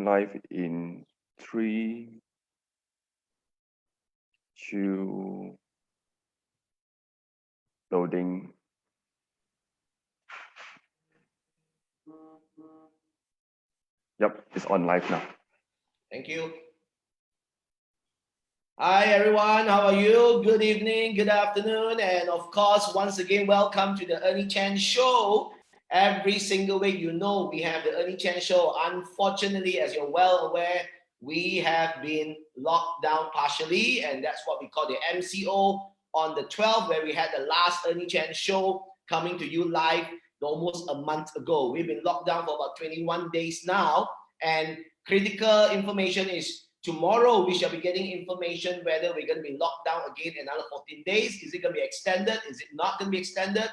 live in 3, 2, loading. Yep, it's on live now. Thank you. Hi everyone, how are you? Good evening, good afternoon, and of course, once again, welcome to the Ernie Chen Show. Every single week, you know, we have the Ernie Chen Show. Unfortunately, as you're well aware, we have been locked down partially, and that's what we call the MCO on the 12th, where we had the last Ernie Chen Show coming to you live almost a month ago. We've been locked down for about 21 days now, and critical information is tomorrow we shall be getting information whether we're going to be locked down again another 14 days. Is it going to be extended? Is it not going to be extended?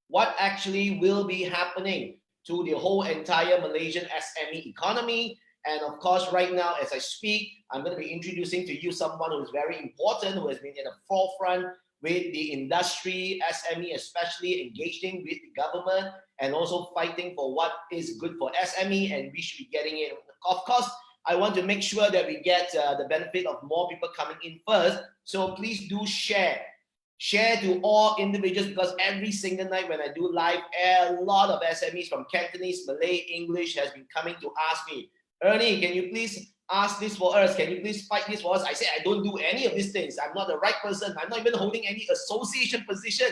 What actually will be happening to the whole entire Malaysian SME economy? And of course, right now, as I speak, I'm going to be introducing to you someone who is very important, who has been in the forefront with the industry, SME especially, engaging with the government and also fighting for what is good for SME, and we should be getting it. Of course, I want to make sure that we get the benefit of more people coming in first. So please do share to all individuals, because every single night when I do live, a lot of SMEs from Cantonese, Malay, English has been coming to ask me, Ernie, can you please ask this for us? Can you please fight this for us? I say, I don't do any of these things. I'm not the right person. I'm not even holding any association position.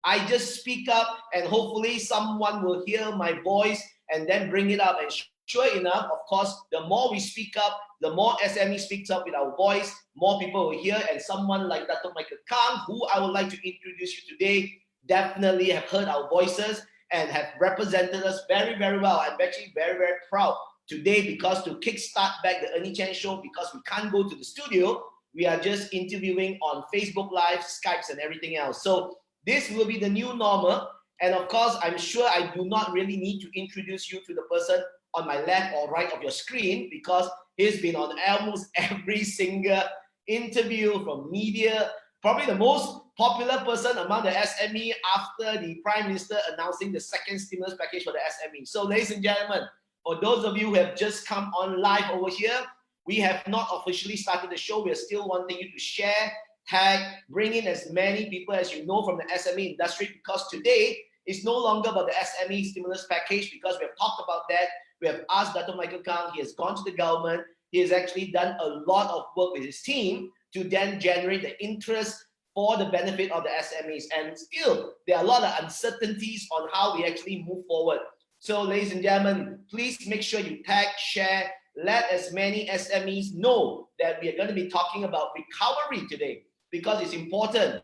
I just speak up and hopefully someone will hear my voice and then bring it up. And sure enough, of course, the more we speak up, the more SME speaks up with our voice, more people will hear. And someone like Datuk Kang, who I would like to introduce you today, definitely have heard our voices and have represented us very, very well. I'm actually very, very proud today, because to kickstart back the Ernie Chen Show, because we can't go to the studio, we are just interviewing on Facebook Live, Skypes, and everything else. So this will be the new normal. And of course, I'm sure I do not really need to introduce you to the person on my left or right of your screen, because he's been on almost every single interview from media, probably the most popular person among the SME after the Prime Minister announcing the second stimulus package for the SME. So ladies and gentlemen, for those of you who have just come on live over here, we have not officially started the show. We are still wanting you to share, tag, bring in as many people as you know from the SME industry, because today is no longer about the SME stimulus package, because we have talked about that. We have asked Datuk Kang, he has gone to the government, he has actually done a lot of work with his team to then generate the interest for the benefit of the SMEs. And still, there are a lot of uncertainties on how we actually move forward. So ladies and gentlemen, please make sure you tag, share, let as many SMEs know that we are going to be talking about recovery today, because it's important.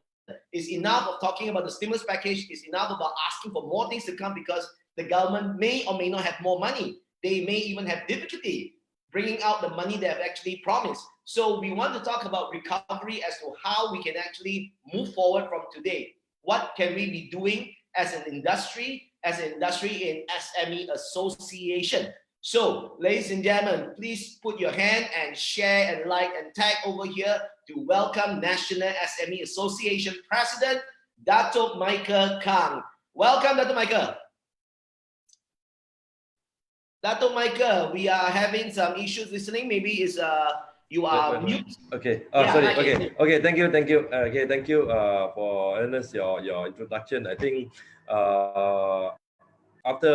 It's enough of talking about the stimulus package. It's enough about asking for more things to come, because the government may or may not have more money. They may even have difficulty bringing out the money they have actually promised. So we want to talk about recovery as to how we can actually move forward from today. What can we be doing as an industry in SME association? So, ladies and gentlemen, please put your hand and share and like and tag over here to welcome National SME Association President, Datuk Kang. Welcome, Datuk Michael. Datuk Michael, we are having some issues listening. Maybe it's you are mute. Okay. Sorry. Okay. Thank you. Okay. Thank you for Ernest your introduction. I think after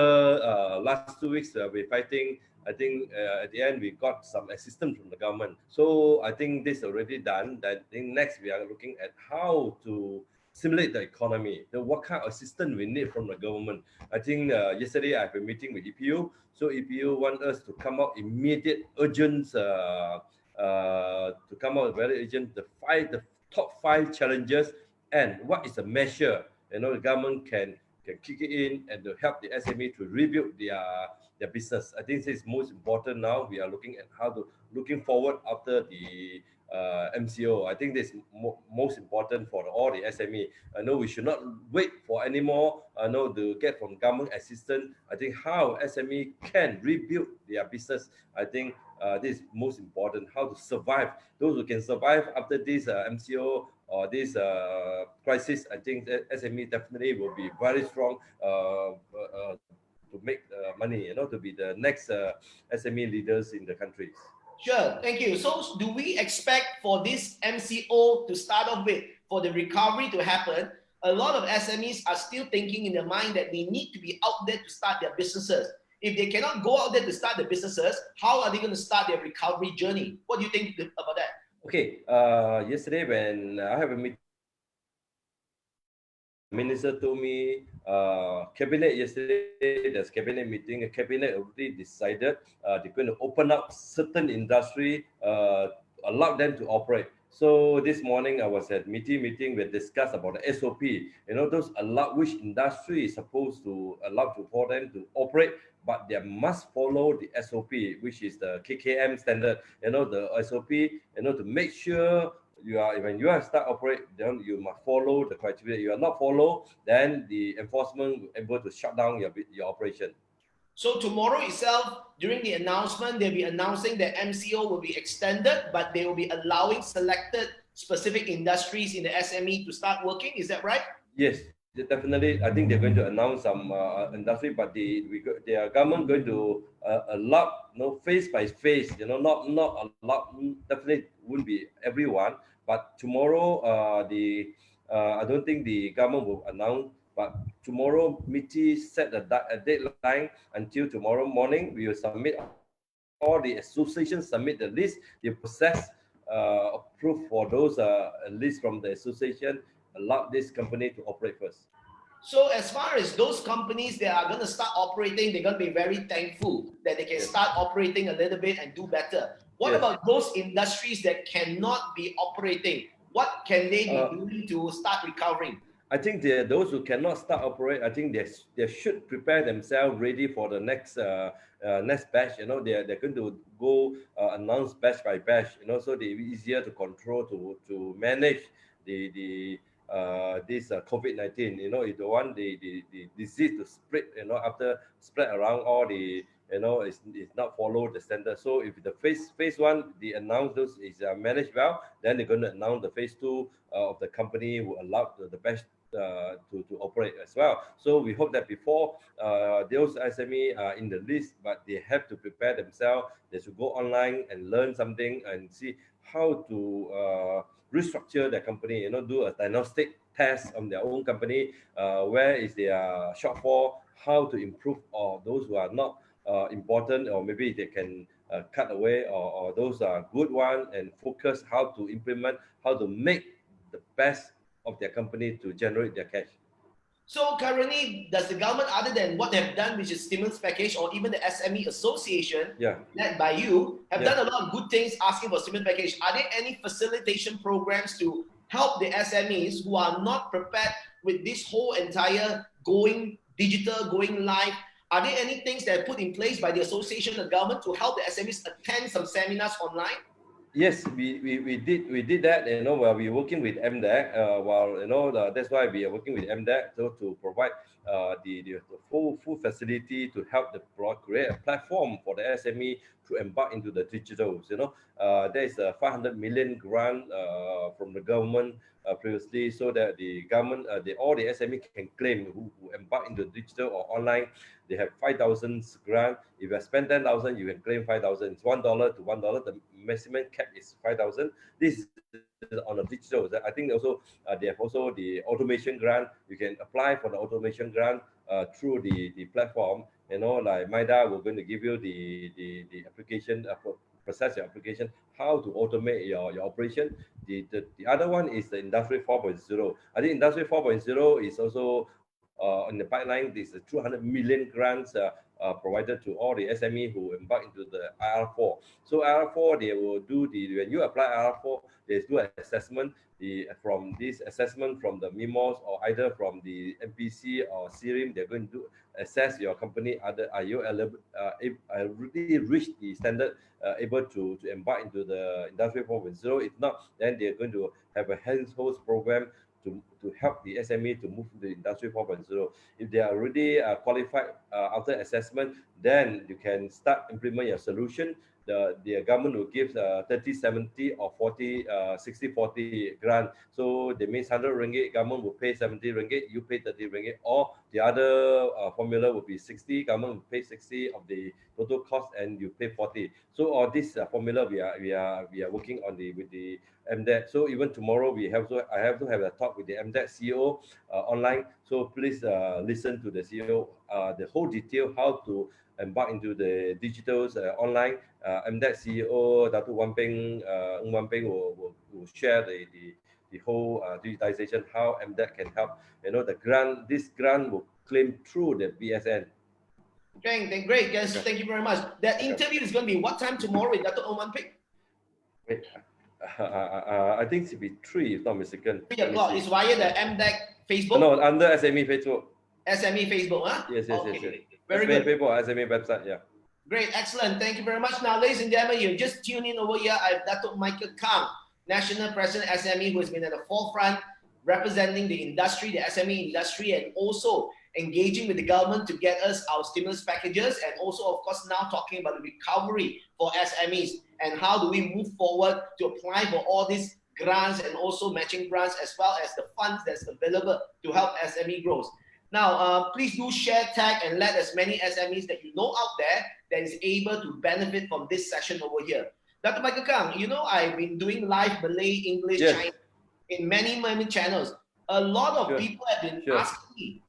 last 2 weeks we're fighting. I think at the end we got some assistance from the government. So I think this is already done. I think next we are looking at how to stimulate the economy. What kind of assistance we need from the government. I think yesterday I have a meeting with EPU. So EPU want us to come out immediate, urgent, to come out very urgent, the top 5 challenges, and what is the measure the government can kick it in and to help the SME to rebuild their business. I think this is most important now. We are looking at looking forward after the MCO. I think this is most important for all the SME. I know we should not wait for any more. To get from government assistance. I think how SME can rebuild their business. I think this is most important. How to survive. Those who can survive after this MCO or this crisis. I think that SME definitely will be very strong. make money, to be the next SME leaders in the countries. Sure, thank you. So do we expect for this MCO to start off with, for the recovery to happen? A lot of SMEs are still thinking in their mind that they need to be out there to start their businesses. If they cannot go out there to start their businesses, how are they going to start their recovery journey? What do you think about that? Okay, yesterday when I have a meeting, Minister told me, cabinet yesterday, there's cabinet meeting. A cabinet already decided they're going to open up certain industry, allow them to operate. So this morning I was at meeting. We discussed about the SOP. Those allow which industry is supposed to allow for them to operate, but they must follow the SOP, which is the KKM standard. The SOP. To make sure when you are start operate, then you must follow the criteria. You are not follow, then the enforcement will able to shut down your operation. So tomorrow itself, during the announcement, they'll be announcing that MCO will be extended, but they will be allowing selected specific industries in the SME to start working. Is that right? Yes, definitely. I think they're going to announce some industry, but their government going to allow, phase by phase. Not allow. Definitely wouldn't be everyone, but tomorrow, I don't think the government will announce. But tomorrow, MITI set a deadline until tomorrow morning. We will submit all the associations submit the list. The process approved for those list from the association allow this company to operate first. So as far as those companies that are going to start operating, they're going to be very thankful that they can start operating a little bit and do better. What about those industries that cannot be operating? What can they be doing to start recovering? I think those who cannot start operate, I think they should prepare themselves ready for the next batch. They're going to go announce batch by batch. So they're easier to control to manage this COVID-19. You don't want the disease to spread. After spread around all the. It's not follow the standard. So if the phase one, they announce those is managed well, then they're going to announce the phase two of the company who allow the batch to operate as well. So we hope that before those SME are in the list, but they have to prepare themselves. They should go online and learn something and see how to restructure their company. Do a diagnostic test on their own company. Where is their shortfall? How to improve, or those who are not important, or maybe they can cut away, or those are good one, and focus how to implement, how to make the best of their company to generate their cash. So currently, does the government, other than what they have done, which is stimulus package, or even the SME association led by you, have done a lot of good things asking for stimulus package? Are there any facilitation programs to help the SMEs who are not prepared with this whole entire going digital, going live? Are there any things that are put in place by the association and government to help the SMEs attend some seminars online? Yes, we did that. While we're working with MDEC, that's why we are working with MDEC to provide the full facility to help create a platform for the SME to embark into the digitals. There is a 500 million grant from the government previously, so that the government, all the SME can claim who embark into digital or online. They have 5,000 grant. If you spend 10,000, you can claim 5,000. It's $1 to $1. The maximum cap is 5,000. This is on the digital. I think also they have also the automation grant. You can apply for the automation grant through the platform. Like MIDA, we're going to give you the application, process your application, how to automate your operation. The other one is the Industry 4.0. I think Industry 4.0 is also in the pipeline. This is 200 million grants provided to all the SME who embark into the IR4. So IR4, they will do when you apply IR4, they do an assessment. From this assessment from the MIMOS or either from the MPC or CRIM, they're going to assess your company. Are you already reached the standard, able to embark into the Industry 4.0? If not, then they're going to have a hands-hold program to help the SME to move to the Industry 4.0. If they are already qualified after assessment, then you can start implement your solution. the government will give 30-70 or 40-60-40 grant. So that means 100 ringgit, government will pay 70 ringgit, you pay 30 ringgit, or the other formula will be 60, government will pay 60 of the total cost and you pay 40. So all this formula we are working on with the MDEC. So even tomorrow I have to have a talk with the MDEC CEO online. So please listen to the CEO the whole detail how to embark into the digitals online. MDEC CEO Datuk Wan Peng will share the whole digitization, how MDEC can help. This grant will claim through the BSN. Kang, great, guys. Okay. Thank you very much. That interview is going to be what time tomorrow with Datuk Wan Peng? Wait, I think it should be 3 if not mistaken. 3 o'clock. It's via the MDEC Facebook? No, under SME Facebook. SME Facebook, huh? Yes. Very SME good. Facebook, SME website, yeah. Great, excellent. Thank you very much. Now, ladies and gentlemen, you just tune in over here. I have Datuk Michael Kang, National President SME, who has been at the forefront representing the industry, the SME industry, and also engaging with the government to get us our stimulus packages, and also, of course, now talking about the recovery for SMEs and how do we move forward to apply for all these grants and also matching grants, as well as the funds that's available to help SME growth. Now, please do share, tag, and let as many SMEs that you know out there that is able to benefit from this session over here. Dr. Michael Kang, you know I've been doing live Malay, English, Yes. Chinese in many channels. A lot of people have been asking me,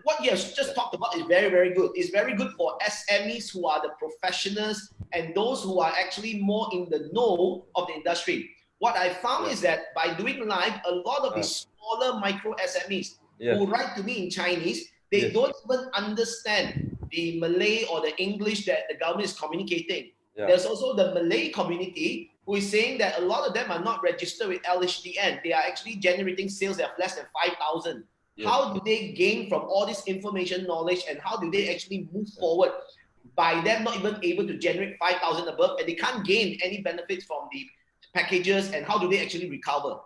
what you have just talked about is very good. It's very good for SMEs who are the professionals and those who are actually more in the know of the industry. What I found is that by doing live, a lot of these smaller micro SMEs who write to me in Chinese, they don't even understand the Malay or the English that the government is communicating. There's also the Malay community who is saying that a lot of them are not registered with LHDN. They are actually generating sales that have less than 5,000. How do they gain from all this information knowledge, and how do they actually move forward by them not even able to generate 5,000 above, and they can't gain any benefits from the packages, and how do they actually recover?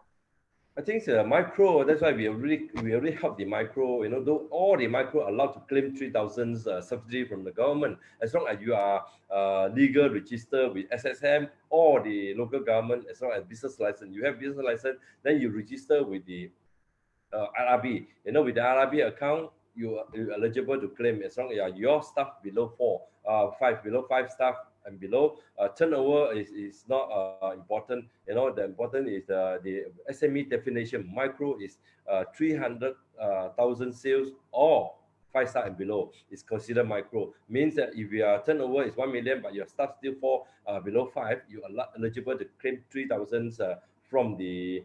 I think micro, that's why we already help the micro, though all the micro are allowed to claim 3,000 subsidy from the government, as long as you are legal registered with SSM or the local government, as long as business license. You have business license, then you register with the RRB. With the RRB account, you're eligible to claim as long as your staff below 5 staff and below. Turnover is not important. The important is the SME definition. Micro is 300,000 sales or 5-star and below is considered micro. Means that if your turnover is 1 million but your staff still fall below 5, you are eligible to claim 3,000 from the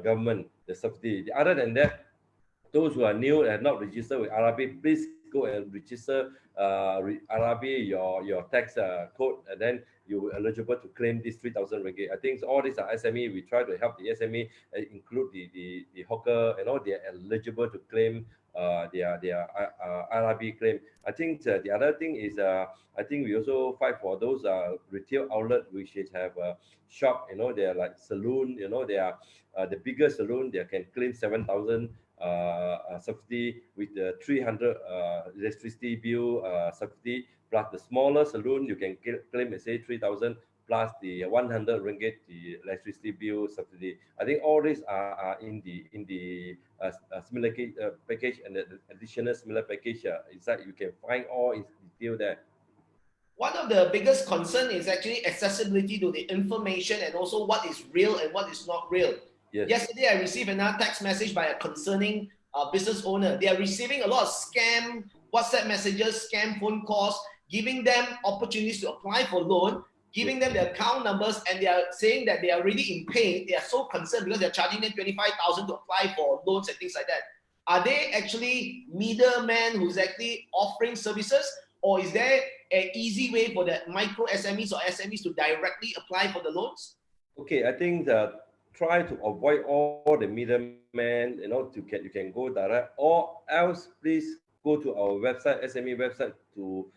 government, the subsidy. Other than that, those who are new and not registered with RRB, please go and register RRB, your tax code, and then you are eligible to claim this 3,000 ringgit. I think all these are SME. We try to help the SME, include the hawker, they are eligible to claim their RRB claim. I think the other thing is, I think we also fight for those retail outlet which have a shop, they are like saloon, they are the bigger saloon, they can claim 7,000 subsidy with the 300 electricity bill subsidy, plus the smaller saloon you can claim, say 3,000 plus the 100 ringgit the electricity bill subsidy. I think all these are in the similar package, and the additional similar package inside. You can find all in detail there. One of the biggest concern is actually accessibility to the information, and also what is real and what is not real. Yes. Yesterday, I received another text message by a concerning business owner. They are receiving a lot of scam WhatsApp messages, scam phone calls, giving them opportunities to apply for loan, giving them their account numbers, and they are saying that they are really in pain. They are so concerned because they're charging them 25,000 to apply for loans and things like that. Are they actually middlemen who's actually offering services, or is there an easy way for the micro SMEs or SMEs to directly apply for the loans? Okay, I think that try to avoid all the middlemen, you can go direct, or else please go to our website, SME website, to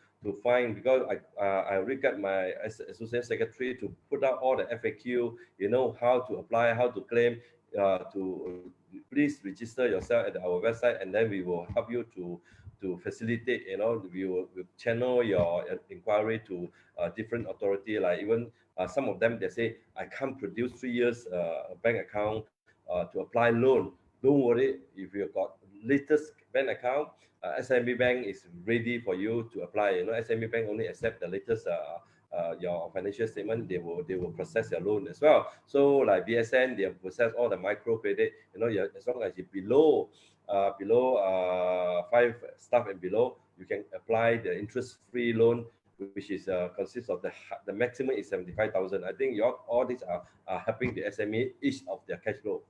find, because I regard my associate secretary to put out all the FAQ, how to apply, how to claim, to please register yourself at our website, and then we will help you to to facilitate, we will channel your inquiry to different authority, like even some of them, they say, I can't produce 3 years bank account to apply loan. Don't worry, if you've got latest bank account, SME Bank is ready for you to apply. SME Bank only accept the latest your financial statement. They will process your loan as well. So like BSN, they process all the micro credit. As long as you're below 5 staff and below, you can apply the interest-free loan, which is consists of the maximum is 75,000. I think all these are helping the SME each of their cash flow.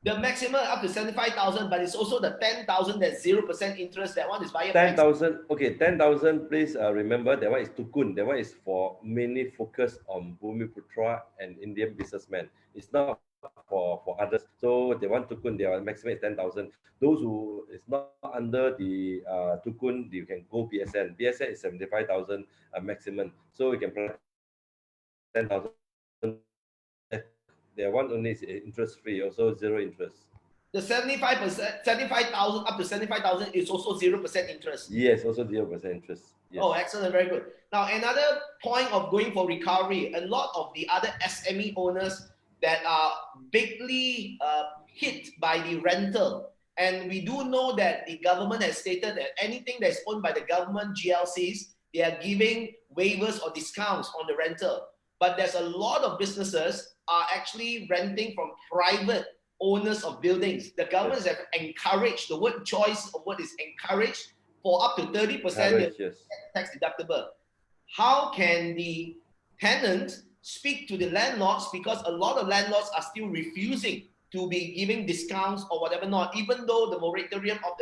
The maximum up to 75,000, but it's also the 10,000 that's 0% interest. That one is via 10,000. Okay, 10,000. Please remember that one is Tukun. That one is for mainly focused on Bumiputra and Indian businessmen. It's not for others. So they want Tukun. Their maximum is 10,000. Those who is not under the Tukun, you can go BSN. BSN is 75,000 maximum. So you can apply 10,000. Their one only is interest free, also zero interest. the 75%, 75,000 up to 75,000 is also 0% interest. Yes, also 0% interest. Yes. Oh, excellent, very good. Now, another point of going for recovery, a lot of the other SME owners that are bigly hit by the rental. And we do know that the government has stated that anything that's owned by the government GLCs, they are giving waivers or discounts on the rental. But there's a lot of businesses are actually renting from private owners of buildings. The government have encouraged, the word choice of what is encouraged, for up to 30% tax deductible. How can the tenant speak to the landlords, because a lot of landlords are still refusing to be giving discounts or whatever not, even though the moratorium of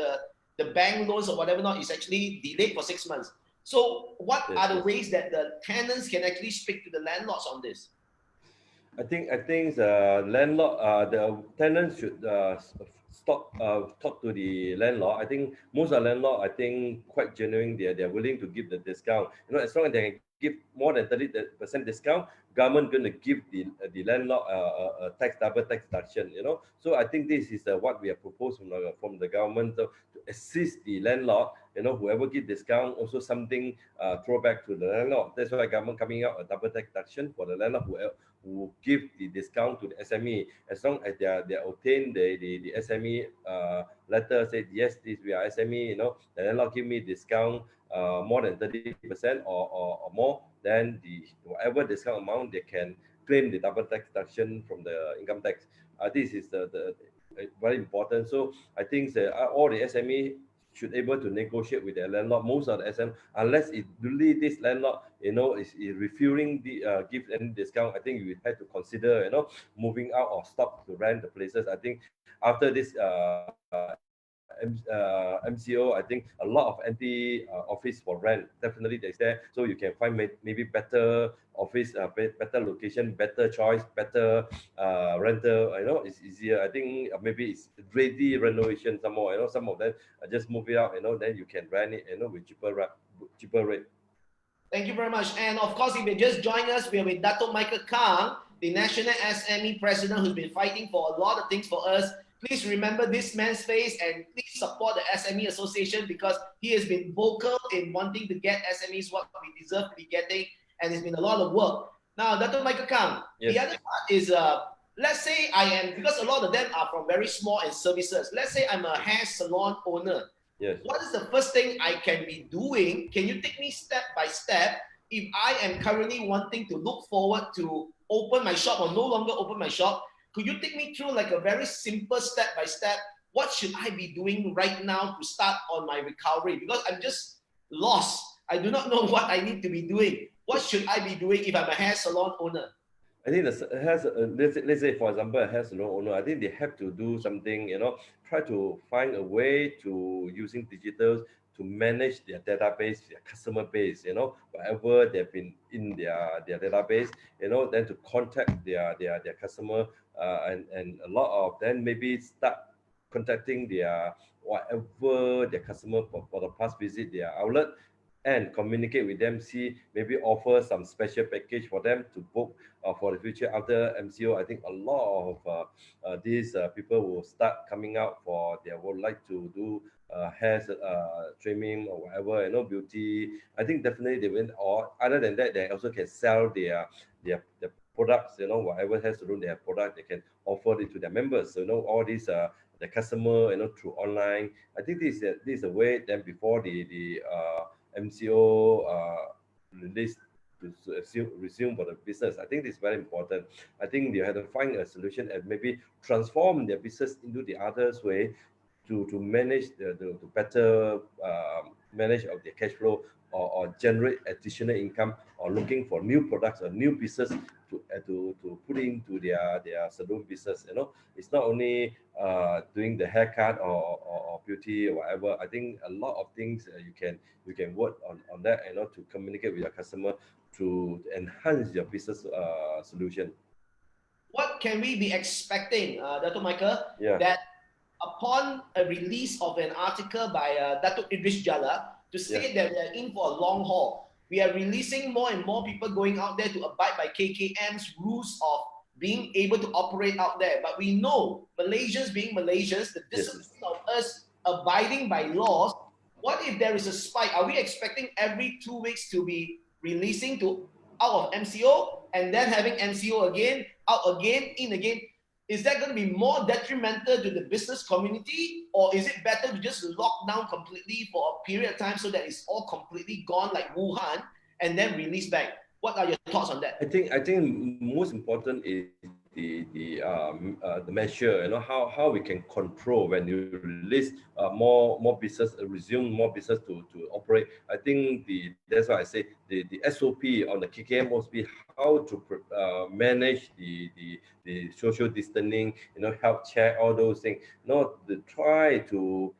the bank loans or whatever not is actually delayed for 6 months. So what are the ways that the tenants can actually speak to the landlords on this? I think the landlord, the tenants should talk to the landlord. I think most of the landlord, I think quite genuine. They're willing to give the discount. As long as they can give more than 30% discount, government going to give the landlord a double tax deduction. So I think this is what we have proposed from the government to assist the landlord. Whoever give discount, also something throw back to the landlord. That's why government coming out a double tax deduction for the landlord who give the discount to the SME. As long as they obtain the SME letter, said yes, this we are SME, the landlord give me discount more than 30% or more, then whatever discount amount, they can claim the double tax deduction from the income tax. This is the very important. So I think all the SME should able to negotiate with their landlord. Most of the SM, unless it really this landlord, is refusing the give any discount, I think you have to consider, moving out or stop to rent the places. I think after this MCO, I think a lot of anti office for rent definitely there's there, so you can find maybe better office, better location, better choice, better rental. It's easier. I think maybe it's ready renovation some more. Some of them just move it out. Then you can rent it. With cheaper rate. Thank you very much. And of course, if you just join us, we are with Datuk Kang, the National SME President, who's been fighting for a lot of things for us. Please remember this man's face and please support the SME Association, because he has been vocal in wanting to get SMEs what we deserve to be getting, and it's been a lot of work. Now, Datuk Kang, yes. The other part is, let's say I am, because a lot of them are from very small and services. Let's say I'm a hair salon owner. Yes. What is the first thing I can be doing? Can you take me step by step if I am currently wanting to look forward to open my shop or no longer open my shop? Could you take me through like a very simple step by step? What should I be doing right now to start on my recovery? Because I'm just lost. I do not know what I need to be doing. What should I be doing if I'm a hair salon owner? I think let's say, for example, a hair salon owner, I think they have to do something, try to find a way to using digital to manage their database, their customer base, whatever they've been in their database, then to contact their customer, and a lot of them maybe start contacting their whatever their customer for the past visit their outlet, and communicate with them, see maybe offer some special package for them to book for the future after MCO. I think a lot of these people will start coming out they would like to do hair trimming or whatever, beauty. I think definitely they went. Or other than that, they also can sell their products. Whatever hair salon they have product, they can offer it to their members. So, all these the customer, through online. I think this is a way. Then before the MCO release to resume for the business. I think this is very important. I think they have to find a solution and maybe transform their business into the other's way to manage the better manage of their cash flow, or generate additional income, or looking for new products or new business to put into their salon business. It's not only doing the haircut or beauty or whatever. I think a lot of things you can work on that, to communicate with your customer to enhance your business solution. What can we be expecting, Dato' Michael, Yeah. that upon a release of an article by Datuk Idris Jala to say that we are in for a long haul, we are releasing more and more people going out there to abide by KKM's rules of being able to operate out there. But we know, Malaysians being Malaysians, the discipline of us abiding by laws, what if there is a spike? Are we expecting every 2 weeks to be releasing to out of MCO and then having MCO again, out again, in again? Is that going to be more detrimental to the business community, or is it better to just lock down completely for a period of time so that it's all completely gone like Wuhan and then release back? What are your thoughts on that? I think most important is the measure. How we can control when you release more business, resume more business to operate. I think that's why I say the SOP on the KKM must be how to manage the social distancing, health check, all those things. Not to try to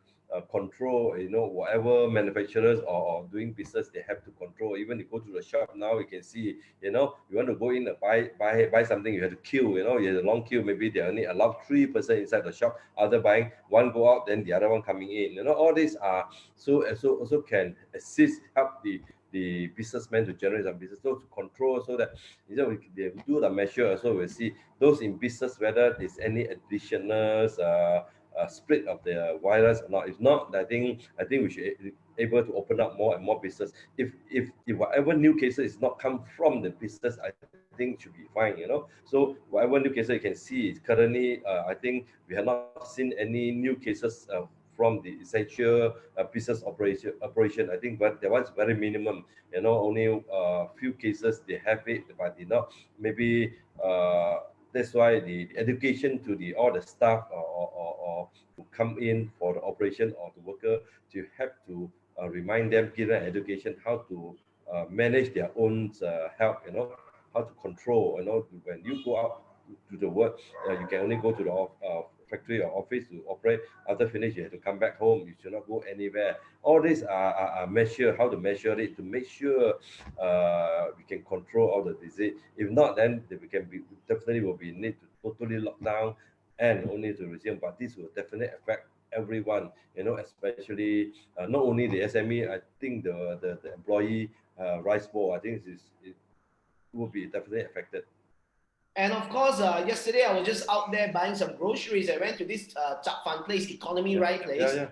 control, whatever manufacturers or doing business, they have to control. Even you go to the shop now, you can see, you want to go in and buy something, you have to queue, you have a long queue. Maybe they only allow 3 person inside the shop, other buying, one go out, then the other one coming in. All these are also can assist, help the businessmen to generate some business, so to control, so that they do the measure. So we'll see those in business whether there's any additional split of the virus or not. If not, I think we should be able to open up more and more business. If whatever new cases is not come from the business, I think should be fine. So whatever new cases you can see currently, I think we have not seen any new cases from the essential business operation. I think, but that was very minimum. Only few cases they have it, but not maybe. That's why the education to all the staff or to come in for the operation or the worker, to have to remind them, give them education how to manage their own health. How to control. When you go out to the work, you can only go to the factory or office to operate. After finish, you have to come back home. You should not go anywhere. All these are measure, how to measure it, to make sure we can control all the disease. If not, then we can definitely will be need to totally lock down and only to resume. But this will definitely affect everyone, especially not only the SME. I think the employee rice bowl, I think it will be definitely affected. And of course, yesterday I was just out there buying some groceries. I went to this Chap Fan place, Economy Right place.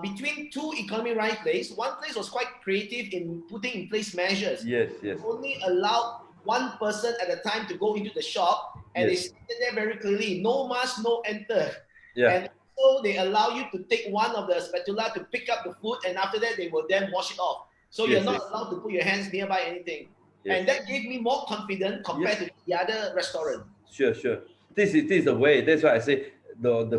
Between two Economy Right place, one place was quite creative in putting in place measures. Yes. Only allowed one person at a time to go into the shop, and they stated there very clearly, no mask, no enter. And so they allow you to take one of the spatula to pick up the food, and after that they will then wash it off. So you're not allowed to put your hands nearby anything. And that gave me more confidence compared to the other restaurant. Sure. This is the way. That's why I say those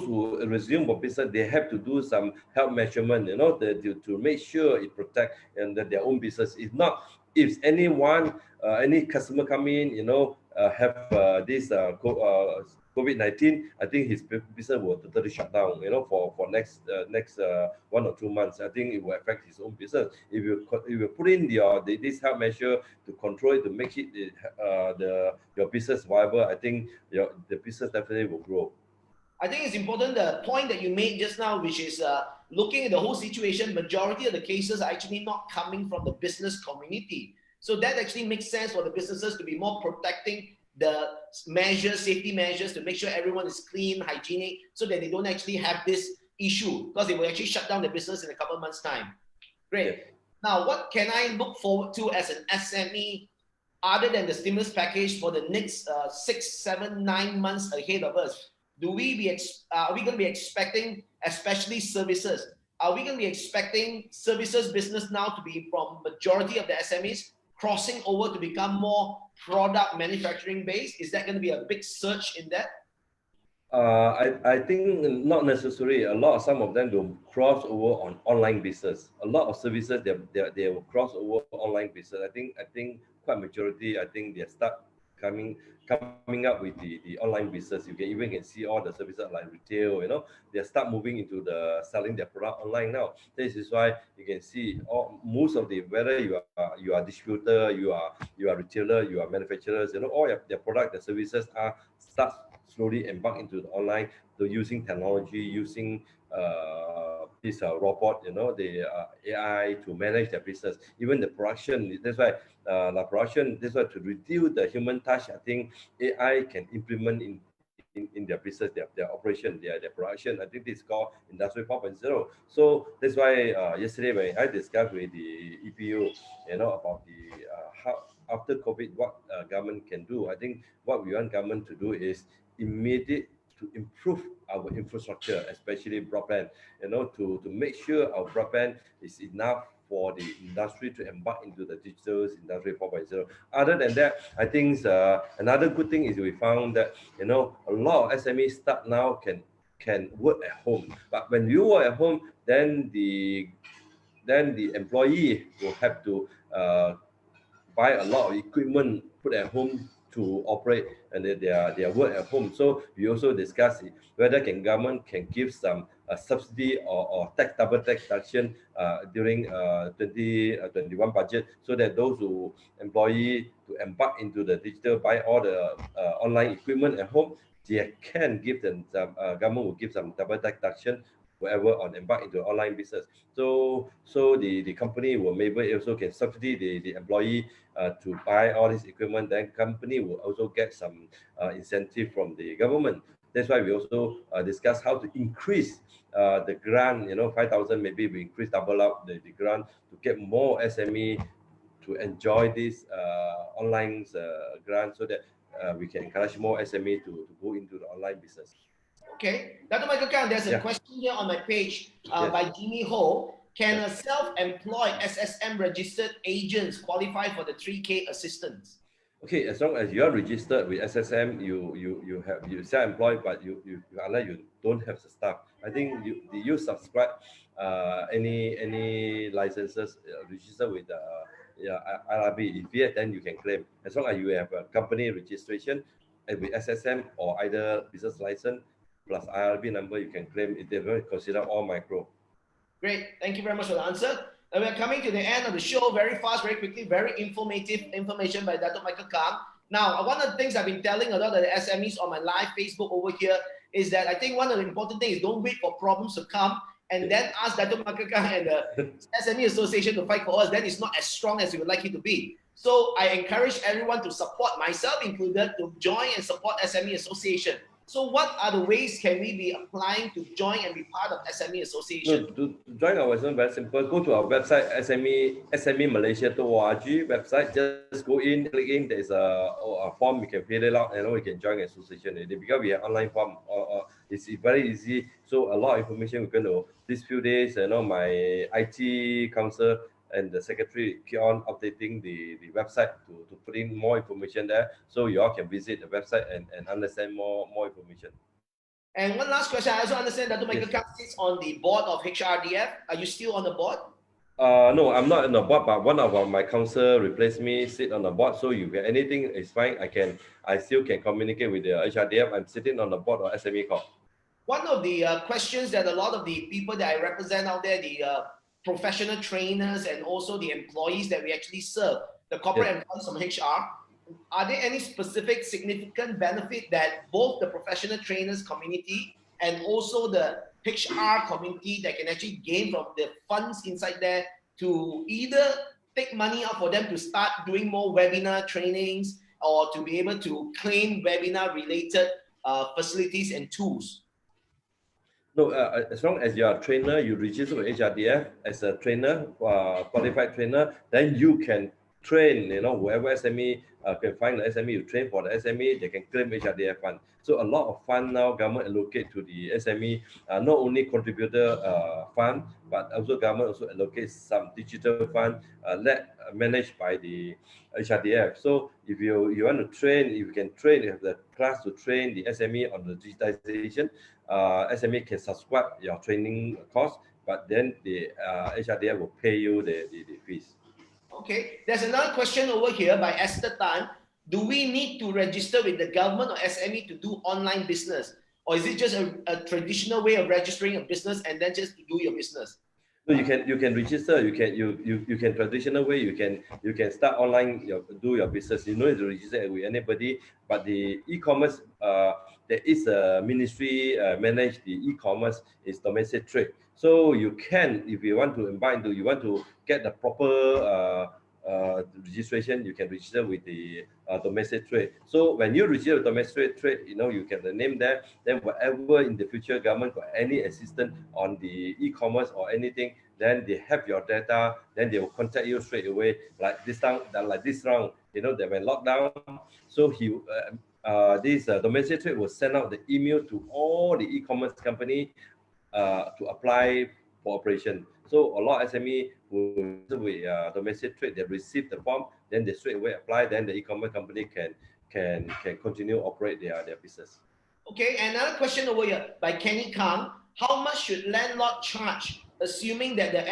who resume for business, they have to do some health measurement, to make sure it protect and their own business. If not, if anyone, any customer come in, have this COVID-19, I think his business will totally shut down, for next 1 or 2 months. I think it will affect his own business. If you put in this health measure to control it, to make it your business viable, I think the business definitely will grow. I think it's important, the point that you made just now, which is looking at the whole situation, majority of the cases are actually not coming from the business community. So that actually makes sense for the businesses to be more protecting the measures, safety measures, to make sure everyone is clean, hygienic, so that they don't actually have this issue because they will actually shut down the business in a couple of months' time. Great. Yeah. Now, what can I look forward to as an SME other than the stimulus package for the next 6, 7, 9 months ahead of us? Are we going to be expecting, especially services? Are we going to be expecting services business now to be from majority of the SMEs crossing over to become more product manufacturing based? Is that going to be a big surge in that? I think not necessarily. Some of them will cross over on online business. A lot of services they will cross over online business. I think quite majority. I think they start coming up with the online business. You can even see all the services like retail. They start moving into the selling their product online now. This is why you can see most of the, whether you are distributor, you are retailer, you are manufacturers. All their product, their services are start slowly embark into the online, to using technology, using this robot, the AI to manage their business, even the production. That's why the production. That's why to reduce the human touch, I think AI can implement in their business, their operation, their production. I think this is called Industry 4.0. So that's why yesterday when I discussed with the EPU, about the how after COVID, what government can do. I think what we want government to do is immediate to improve our infrastructure, especially broadband, to make sure our broadband is enough for the industry to embark into the digital industry 4.0. Other than that, I think another good thing is we found that a lot of SMEs start now can work at home. But when you work at home, then the employee will have to buy a lot of equipment put at home to operate and their work at home. So we also discuss whether government can give some subsidy or double tax deduction during 2021 budget, so that those who employee to embark into the digital, buy all the online equipment at home, they can give them some, government will give some double tax deduction whoever on embark into online business. So the company will maybe also can subsidy the employee to buy all this equipment. Then company will also get some incentive from the government. That's why we also discuss how to increase the grant. 5,000, maybe we increase, double up the grant to get more SME to enjoy this online grant, so that we can encourage more SME to go into the online business. Okay, Dr. Michael Kang, there's a question here on my page by Jimmy Ho. Can a self-employed SSM registered agents qualify for the 3K assistance? Okay, as long as you are registered with SSM, you self-employed, but you unless you don't have the staff. I think you subscribe any licenses registered with IRB. If yes, then you can claim. As long as you have a company registration with SSM or either business license plus IRB number, you can claim it. They will consider all micro. Great, thank you very much for the answer. And we're coming to the end of the show very fast, very quickly, very informative information by Datuk Michael Kang. Now, one of the things I've been telling a lot of the SMEs on my live Facebook over here is that I think one of the important things is don't wait for problems to come and then ask Datuk Michael Kang and the SME Association to fight for us. Then it's not as strong as we would like it to be. So I encourage everyone to support, myself included, to join and support SME Association. So what are the ways can we be applying to join and be part of SME Association? No, to join our association, very simple. Go to our website, SMEmalaysia.org website. Just go in, click in. There's a form, you can fill it out, and we can join association. Because we have online form, it's very easy. So a lot of information we're going to, these few days, my IT council and the secretary keep on updating the website to put in more information there, so you all can visit the website and understand more information. And one last question, I also understand that Michael Kang sits on the board of HRDF. Are you still on the board? No, I'm not on the board, but one of my council replaced me, sit on the board. So you get anything is fine. I still can communicate with the HRDF. I'm sitting on the board of SME Corp. One of the questions that a lot of the people that I represent out there, the professional trainers and also the employees that we actually serve, the corporate employees from HR, are there any specific significant benefit that both the professional trainers community and also the HR community that can actually gain from the funds inside there to either take money out for them to start doing more webinar trainings or to be able to claim webinar related facilities and tools? So as long as you are a trainer, you register with HRDF as a trainer, qualified trainer, then you can train, whoever SME can find the SME, you train for the SME, they can claim HRDF fund. So a lot of fund now government allocate to the SME, not only contributor fund, but also government also allocates some digital fund managed by the HRDF. So if you want to train, if you can train, you have the class to train the SME on the digitization, SME can subscribe your training cost, but then the HRDF will pay you the fees. Okay, there's another question over here by Esther Tan. Do we need to register with the government or SME to do online business? Or is it just a traditional way of registering a business and then just to do your business? So you can register, you can traditional way, you can start online do your business. You don't need to register with anybody, but the e-commerce, there is a ministry manage the e-commerce is domestic trade. So you can, if you want to invite into, you want to get the proper registration, you can register with the domestic trade. So when you register with domestic trade, you get the name there. Then whatever in the future government got any assistance on the e-commerce or anything, then they have your data. Then they will contact you straight away. Like this round, they went lockdown. So this domestic trade will send out the email to all the e-commerce company to apply for operation. So a lot of SME will with domestic trade, they receive the form, then they straight away apply, then the e-commerce company can continue operate their business. Okay, another question over here by Kenny Kang. How much should landlord charge, assuming that the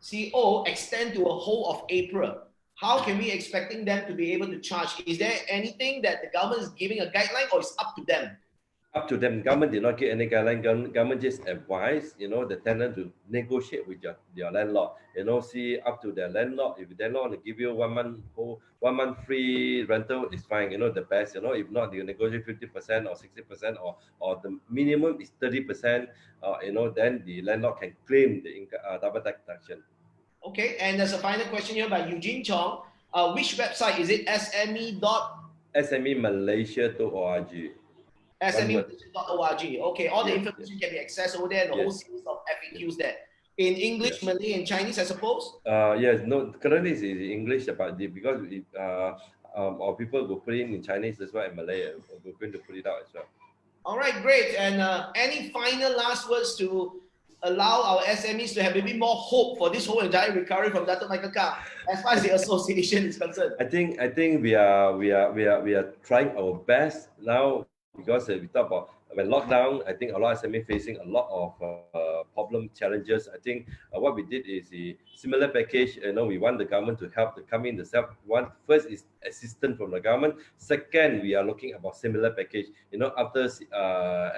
MCO extend to a whole of April? How can we expecting them to be able to charge? Is there anything that the government is giving a guideline, or it's up to them? Up to them. Government did not give any guideline. Government just advise, the tenant to negotiate with your landlord. See up to the landlord. If the landlord want to give you 1 month free rental, is fine. The best. If not, you negotiate 50% or 60% or the minimum is 30%. Then the landlord can claim the double tax deduction. Okay, and there's a final question here by Eugene Chong. Which website is it? SMEmalaysia.org. SME.org. Okay, all the information can be accessed over there and the whole series of FAQs there. In English, Malay, and Chinese, I suppose? Yes, no, currently it's in English, but because our people will put it in Chinese as well and Malay, we're going to put it out as well. All right, great. And any final last words to allow our SMEs to have a bit more hope for this whole entire recovery from Datuk Michael Kang, as far as the association is concerned? I think we are trying our best now, because we talk about when lockdown. I think a lot of SME facing a lot of problem challenges. I think what we did is the similar package. We want the government to help to come in the self. One first is assistance from the government. Second, we are looking about similar package. After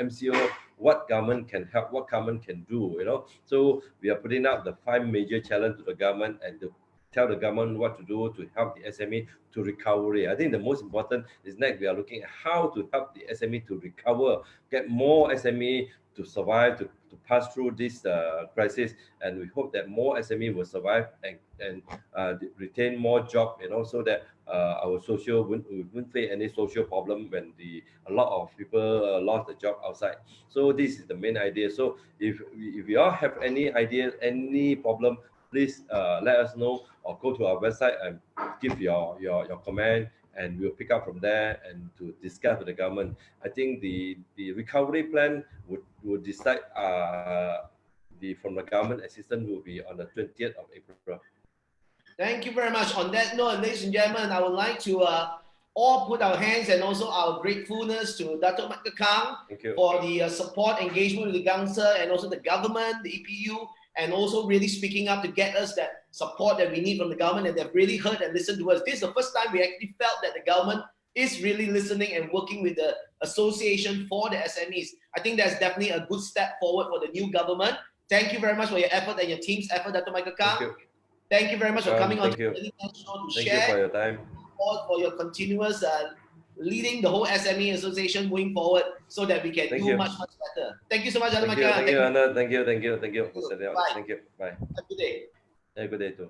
MCO, what government can help, what government can do. So we are putting out the 5 major challenge to the government and to tell the government what to do to help the SME to recovery. I think the most important is next we are looking at how to help the SME to recover, get more SME to survive, to pass through this crisis, and we hope that more SME will survive and retain more job, so that our social won't face any social problem when a lot of people lost the job outside. So this is the main idea. So if you all have any idea, any problem, please let us know or go to our website and give your comment, and we'll pick up from there and to discuss with the government. I think the recovery plan would decide from the government assistance will be on the 20th of April. Thank you very much. On that note, ladies and gentlemen, I would like to all put our hands and also our gratefulness to Datuk Michael Kang for the support, engagement with the youngster and also the government, the EPU, and also really speaking up to get us that support that we need from the government, and they've really heard and listened to us. This is the first time we actually felt that the government is really listening and working with the association for the SMEs. I think that's definitely a good step forward for the new government. Thank you very much for your effort and your team's effort, Datuk Michael Kang. Thank you very much for coming on to the Ernie Chen show to share. Thank you for your time. For your continuous leading the whole SME association moving forward, so that we can do much better. Thank you so much, Datuk Michael. Thank you, Anna. Thank you. Bye. Thank you. Bye. Have a good day. Have a good day too.